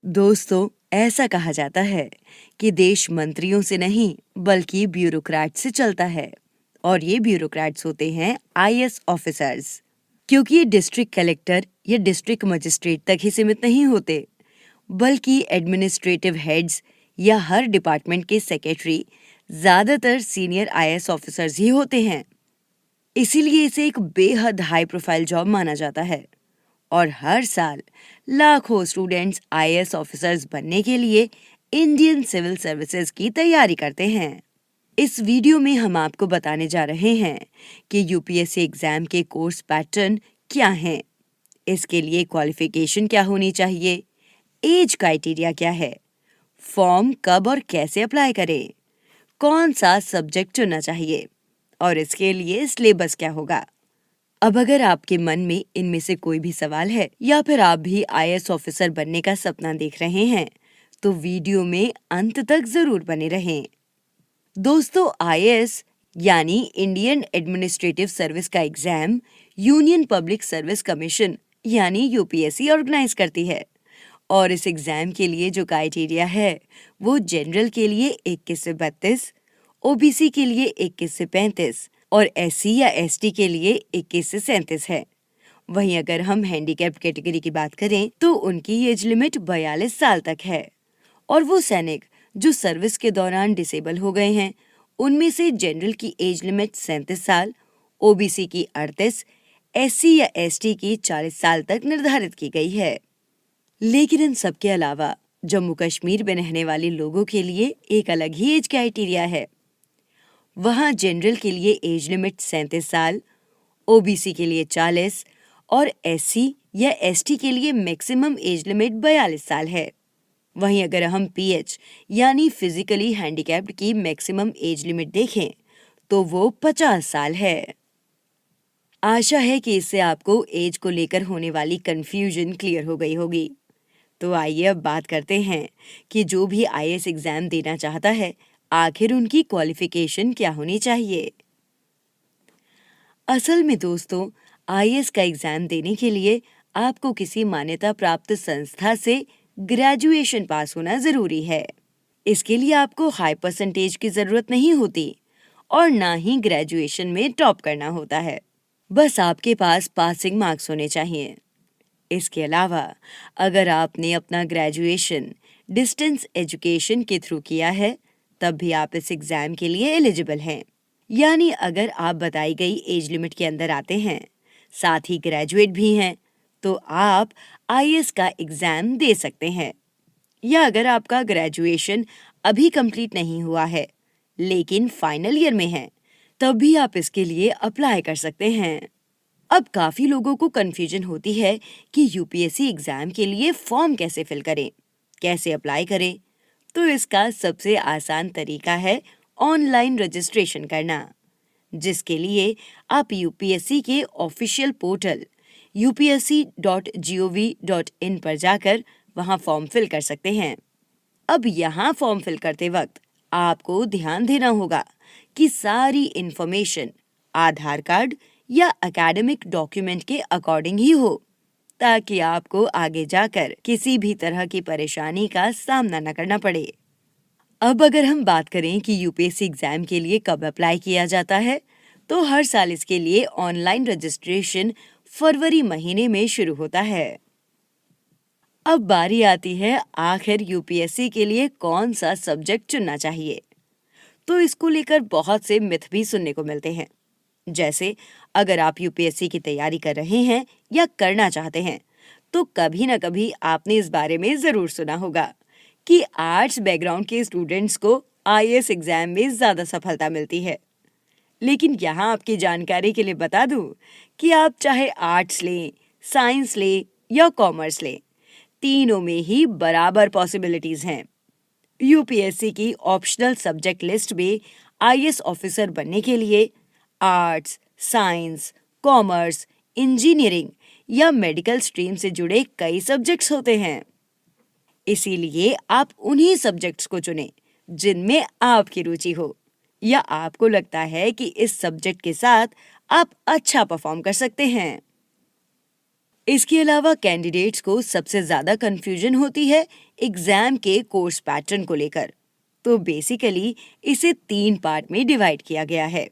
दोस्तों, ऐसा कहा जाता है कि देश मंत्रियों से नहीं बल्कि ब्यूरोक्रेट से चलता है और ये ब्यूरोक्रेट्स होते हैं आईएएस ऑफिसर्स। क्योंकि ये डिस्ट्रिक्ट कलेक्टर या डिस्ट्रिक्ट मजिस्ट्रेट तक ही सीमित नहीं होते, बल्कि एडमिनिस्ट्रेटिव हेड्स या हर डिपार्टमेंट के सेक्रेटरी ज्यादातर सीनियर आईएएस ऑफिसर्स ही होते हैं। इसीलिए इसे एक बेहद हाई प्रोफाइल जॉब माना जाता है और हर साल लाखों स्टूडेंट्स आईएएस ऑफिसर्स बनने के लिए इंडियन सिविल सर्विसेज की तैयारी करते हैं। इस वीडियो में हम आपको बताने जा रहे हैं कि यूपीएससी एग्जाम के कोर्स पैटर्न क्या हैं, इसके लिए क्वालिफिकेशन क्या होनी चाहिए, एज क्राइटेरिया क्या है, फॉर्म कब और कैसे अप्लाई करें, कौन सा सब्जेक्ट चुनना चाहिए और इसके लिए सिलेबस क्या होगा। अब अगर आपके मन में इनमें से कोई भी सवाल है या फिर आप भी आईएएस ऑफिसर बनने का सपना देख रहे हैं, तो वीडियो में अंत तक जरूर बने रहें। दोस्तों, आईएएस यानी इंडियन एडमिनिस्ट्रेटिव सर्विस का exam union public service commission यानी यूपीएससी ऑर्गेनाइज करती है और इस एग्जाम के लिए जो क्राइटेरिया है वो जनरल के लिए 21 से 32, ओबीसी के लिए 21 से 35 और एससी या एसटी के लिए 21 से 37 है। वहीं अगर हम हैंडीकैप्ड कैटेगरी की बात करें तो उनकी एज लिमिट 42 साल तक है और वो सैनिक जो सर्विस के दौरान डिसेबल हो गए हैं उनमें से जनरल की एज लिमिट 37 साल, ओबीसी की 38, एससी या एसटी की 40 साल तक निर्धारित की गई है। लेकिन इन सब के अलावा जम्मू कश्मीर में रहने वाले लोगों के लिए एक अलग ही एज क्राइटेरिया है। वहां जनरल के लिए एज लिमिट 37 साल, ओबीसी के लिए 40 और एससी या एसटी के लिए मैक्सिमम एज लिमिट 42 साल है। वहीं अगर हम पीएच यानी फिजिकली हैंडीकैप्ड की मैक्सिमम एज लिमिट देखें तो वो 50 साल है। आशा है कि इससे आपको एज को लेकर होने वाली कंफ्यूजन क्लियर हो गई होगी। तो आइए अब बात करते हैं कि जो भी आईएएस एग्जाम देना चाहता है आखिर उनकी क्वालिफिकेशन क्या होनी चाहिए। असल में दोस्तों, आईएएस का एग्जाम देने के लिए आपको किसी मान्यता प्राप्त संस्था से ग्रेजुएशन पास होना जरूरी है। इसके लिए आपको हाई परसेंटेज की जरूरत नहीं होती और ना ही ग्रेजुएशन में टॉप करना होता है। बस आपके पास पासिंग मार्क्स होने चाहिए। इसके अलावा अगर आपने अपना ग्रेजुएशन डिस्टेंस एजुकेशन के थ्रू किया है तब भी आप इस एग्जाम के लिए एलिजिबल हैं। यानी अगर आप बताई गई एज लिमिट के अंदर आते हैं, साथ ही ग्रेजुएट भी हैं, तो आप आईएएस का एग्जाम दे सकते हैं। या अगर आपका ग्रेजुएशन अभी कंप्लीट नहीं हुआ है लेकिन फाइनल ईयर में है, तब भी आप इसके लिए अप्लाई कर सकते हैं। अब काफी लोगों को कंफ्यूजन होती है कि यूपीएससी एग्जाम के लिए फॉर्म कैसे फिल करें, कैसे अप्लाई करें। तो इसका सबसे आसान तरीका है ऑनलाइन रजिस्ट्रेशन करना, जिसके लिए आप यूपीएससी के ऑफिशियल पोर्टल upsc.gov.in पर जाकर वहां फॉर्म फिल कर सकते हैं। अब यहाँ फॉर्म फिल करते वक्त आपको ध्यान देना होगा कि सारी इंफॉर्मेशन आधार कार्ड या एकेडमिक डॉक्यूमेंट के अकॉर्डिंग ही हो, ताकि आपको आगे जाकर किसी भी तरह की परेशानी का सामना न करना पड़े। अब अगर हम बात करें कि यूपीएससी एग्जाम के लिए कब अप्लाई किया जाता है, तो हर साल इसके लिए ऑनलाइन रजिस्ट्रेशन फरवरी महीने में शुरू होता है। अब बारी आती है आखिर यूपीएससी के लिए कौन सा सब्जेक्ट चुनना चाहिए। तो इसको लेकर बहुत से मिथ भी सुनने को मिलते हैं। जैसे अगर आप यूपीएससी की तैयारी कर रहे हैं या करना चाहते हैं तो कभी ना कभी आपने इस बारे में जरूर सुना होगा कि आर्ट्स बैकग्राउंड के स्टूडेंट्स को आईएएस एग्जाम में ज्यादा सफलता मिलती है। लेकिन यहाँ आपकी जानकारी के लिए बता दूं कि आप चाहे आर्ट्स लें, साइंस लें या कॉमर्स लें, तीनों में ही बराबर पॉसिबिलिटीज हैं। यूपीएससी की ऑप्शनल सब्जेक्ट लिस्ट में आईएएस ऑफिसर बनने के लिए आर्ट्स, साइंस, कॉमर्स, इंजीनियरिंग या मेडिकल स्ट्रीम से जुड़े कई सब्जेक्ट्स होते हैं। इसीलिए आप उन्हीं सब्जेक्ट्स को चुनें जिनमें आपकी रुचि हो या आपको लगता है कि इस सब्जेक्ट के साथ आप अच्छा परफॉर्म कर सकते हैं। इसके अलावा कैंडिडेट्स को सबसे ज्यादा कंफ्यूजन होती है एग्जाम के कोर्स पैटर्न को लेकर। तो बेसिकली इसे 3 पार्ट में डिवाइड किया गया है,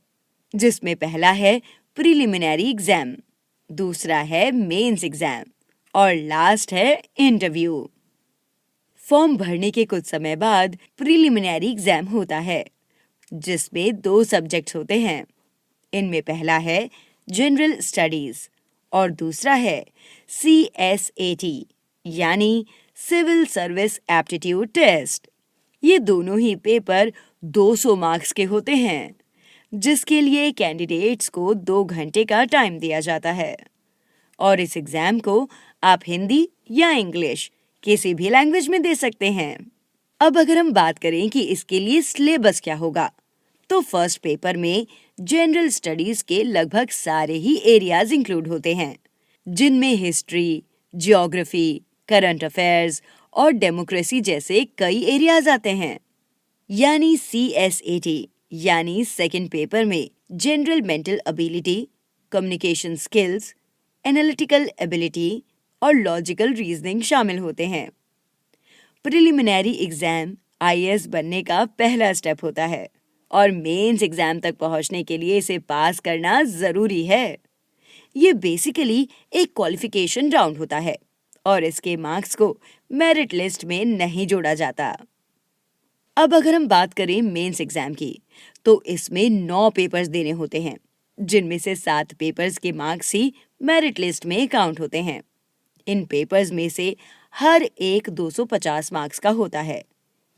जिसमें पहला है प्रिलिमिनरी एग्जाम, दूसरा है मेंस एग्जाम और लास्ट है इंटरव्यू। फॉर्म भरने के कुछ समय बाद प्रिलिमिनरी एग्जाम होता है, जिसमें 2 सब्जेक्ट्स होते हैं। इनमें पहला है जनरल स्टडीज और दूसरा है CSAT यानी सिविल सर्विस एप्टीट्यूड टेस्ट। ये दोनों ही पेपर 200 मार्क्स के होते हैं, जिसके लिए कैंडिडेट्स को 2 घंटे का टाइम दिया जाता है और इस एग्जाम को आप हिंदी या इंग्लिश किसी भी लैंग्वेज में दे सकते हैं। अब अगर हम बात करें कि इसके लिए सिलेबस क्या होगा, तो फर्स्ट पेपर में जनरल स्टडीज के लगभग सारे ही एरियाज इंक्लूड होते हैं, जिनमें हिस्ट्री, ज्योग्राफी, करंट अफेयर्स और डेमोक्रेसी जैसे कई एरियाज आते हैं। यानी CSAT यानी सेकंड पेपर में general mental ability, communication skills, analytical ability और लॉजिकल रीजनिंग शामिल होते हैं। प्रिलिमिनरी एग्जाम IAS बनने का पहला स्टेप होता है और मेंस एग्जाम तक पहुंचने के लिए इसे पास करना जरूरी है। ये बेसिकली एक क्वालिफिकेशन राउंड होता है और इसके मार्क्स को मेरिट लिस्ट में नहीं जोड़ा जाता। अब अगर हम बात करें मेंस एग्जाम की, तो इसमें 9 पेपर्स देने होते हैं, जिनमें से 7 पेपर्स के मार्क्स ही मेरिट लिस्ट में काउंट होते हैं। इन पेपर्स में से हर एक 250 मार्क्स का होता है,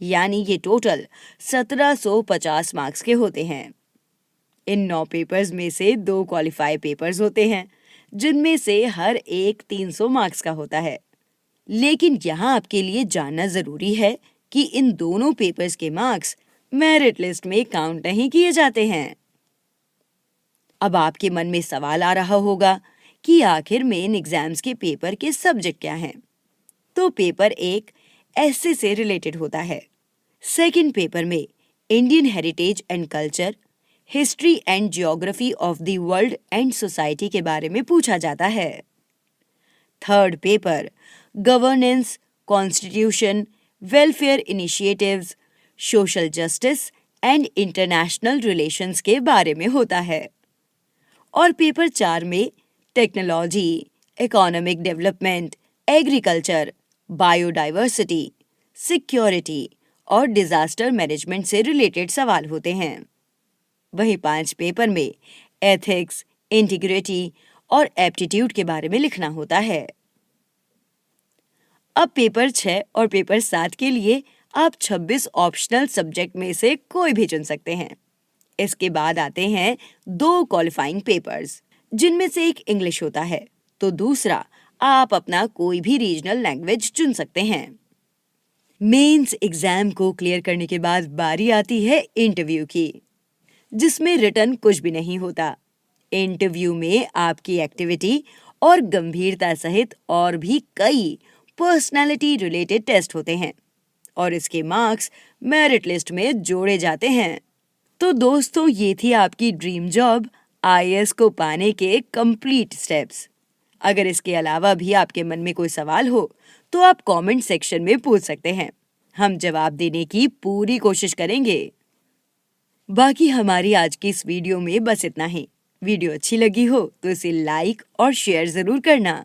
यानी ये टोटल 1750 मार्क्स के होते हैं। इन 9 पेपर्स में से 2 क्वालिफाई पेपर्स होते हैं, जिनमें से हर एक 300 मार्क्स का होता है। लेकिन यहाँ आपके लिए जानना जरूरी है कि इन दोनों पेपर्स के मार्क्स मेरिट लिस्ट में काउंट नहीं किए जाते हैं। अब आपके मन में सवाल आ रहा होगा कि आखिर मेन एग्जाम्स के पेपर के सब्जेक्ट क्या हैं? तो पेपर 1 ऐसे से रिलेटेड होता है। सेकंड पेपर में Indian heritage and culture, history and geography of the world and society के बारे में पूछा जाता है। Third paper governance, constitution, welfare initiatives, social justice and international relations के बारे में होता है। और पेपर 4 में technology, economic development, agriculture, biodiversity, security और डिजास्टर मैनेजमेंट से रिलेटेड सवाल होते हैं। वहीं 5 पेपर में एथिक्स, इंटीग्रिटी और एप्टीट्यूड के बारे में लिखना होता है। अब पेपर 6 और पेपर 7 के लिए आप 26 ऑप्शनल सब्जेक्ट में से कोई भी चुन सकते हैं। इसके बाद आते हैं 2 क्वालिफाइंग पेपर्स, जिनमें से एक इंग्लिश होता है, तो दूसरा आप अपना कोई भी रीजनल लैंग्वेज चुन सकते हैं। मेंस एग्जाम को क्लियर करने के बाद बारी आती है इंटरव्यू की, जिसमें रिटन कुछ भी नहीं होता। इंटरव्यू में आपकी एक्टिविटी और गंभीरता सहित और भी कई पर्सनालिटी रिलेटेड टेस्ट होते हैं और इसके मार्क्स मेरिट लिस्ट में जोड़े जाते हैं। तो दोस्तों, ये थी आपकी ड्रीम जॉब IAS को पाने के कंप्लीट स्टेप्स। अगर इसके अलावा भी आपके मन में कोई सवाल हो तो आप कमेंट सेक्शन में पूछ सकते हैं, हम जवाब देने की पूरी कोशिश करेंगे। बाकी हमारी आज की इस वीडियो में बस इतना ही। वीडियो अच्छी लगी हो तो इसे लाइक और शेयर जरूर करना,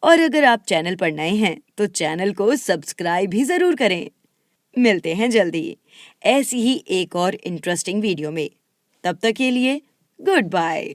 और अगर आप चैनल पर नए हैं तो चैनल को सब्सक्राइब भी जरूर करें। मिलते हैं जल्दी ऐसी ही एक और इंटरेस्टिंग वीडियो में। तब तक के लिए गुड बाय।